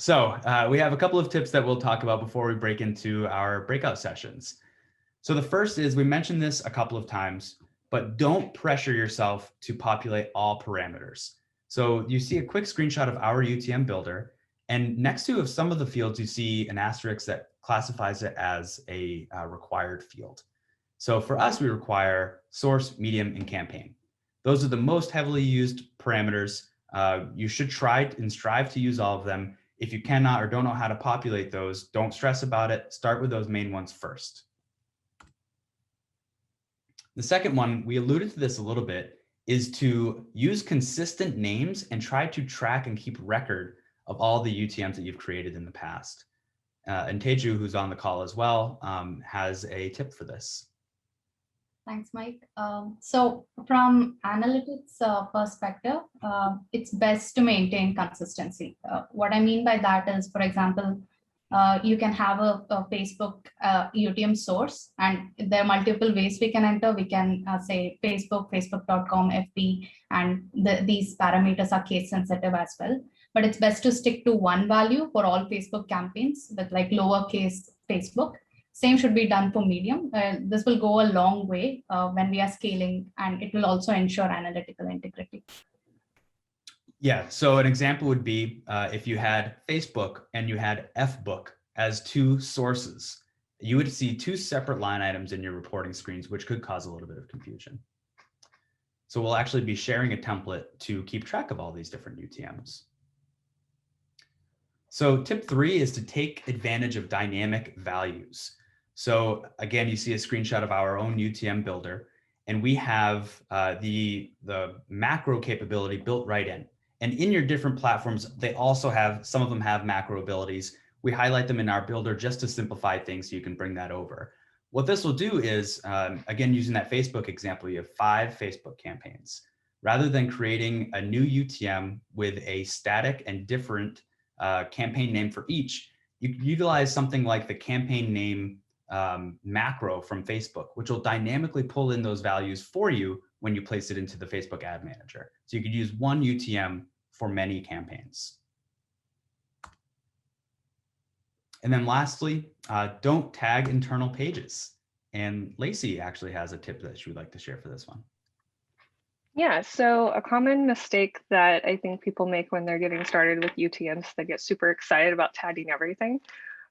So we have a couple of tips that we'll talk about before we break into our breakout sessions. So the first is, we mentioned this a couple of times, but don't pressure yourself to populate all parameters. So you see a quick screenshot of our UTM builder, and next to some of the fields, you see an asterisk that classifies it as a required field. So for us, we require source, medium, and campaign. Those are the most heavily used parameters. You should try and strive to use all of them. If you cannot or don't know how to populate those, don't stress about it. Start with those main ones first. The second one, we alluded to this a little bit, is to use consistent names and try to track and keep record of all the UTMs that you've created in the past. And Teju, who's on the call as well, has a tip for this. Thanks, Mike. So from analytics perspective, it's best to maintain consistency. What I mean by that is, for example, you can have a Facebook UTM source, and there are multiple ways we can enter. We can say Facebook, facebook.com, FB, and these parameters are case sensitive as well. But it's best to stick to one value for all Facebook campaigns with like lowercase Facebook. Same should be done for Medium. This will go a long way when we are scaling, and it will also ensure analytical integrity. Yeah, so an example would be if you had Facebook and you had FBook as two sources, you would see two separate line items in your reporting screens, which could cause a little bit of confusion. So we'll actually be sharing a template to keep track of all these different UTMs. So tip 3 is to take advantage of dynamic values. So again, you see a screenshot of our own UTM builder, and we have the macro capability built right in. And in your different platforms, they also have, some of them have macro abilities. We highlight them in our builder just to simplify things so you can bring that over. What this will do is, again, using that Facebook example, you have 5 Facebook campaigns. Rather than creating a new UTM with a static and different campaign name for each, you can utilize something like the campaign name macro from Facebook, which will dynamically pull in those values for you when you place it into the Facebook Ad Manager. So you could use one UTM for many campaigns. And then lastly, don't tag internal pages. And Lacey actually has a tip that she would like to share for this one. Yeah, so a common mistake that I think people make when they're getting started with UTMs, they get super excited about tagging everything,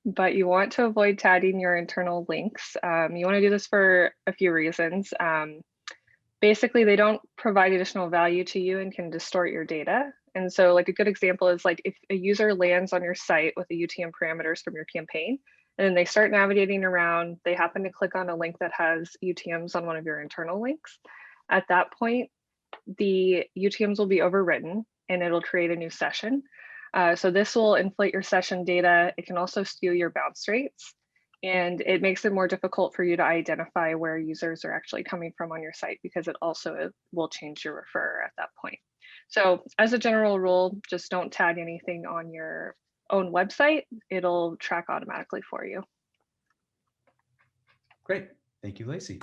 but you want to avoid tagging your internal links. You want to do this for a few reasons. Basically, they don't provide additional value to you and can distort your data. And so like a good example is like if a user lands on your site with the UTM parameters from your campaign, and then they start navigating around, they happen to click on a link that has UTMs on one of your internal links. At that point, the UTMs will be overwritten and it'll create a new session. So this will inflate your session data. It can also skew your bounce rates, and it makes it more difficult for you to identify where users are actually coming from on your site, because it also will change your referrer at that point. So as a general rule, just don't tag anything on your own website. It'll track automatically for you. Great. Thank you, Lacey.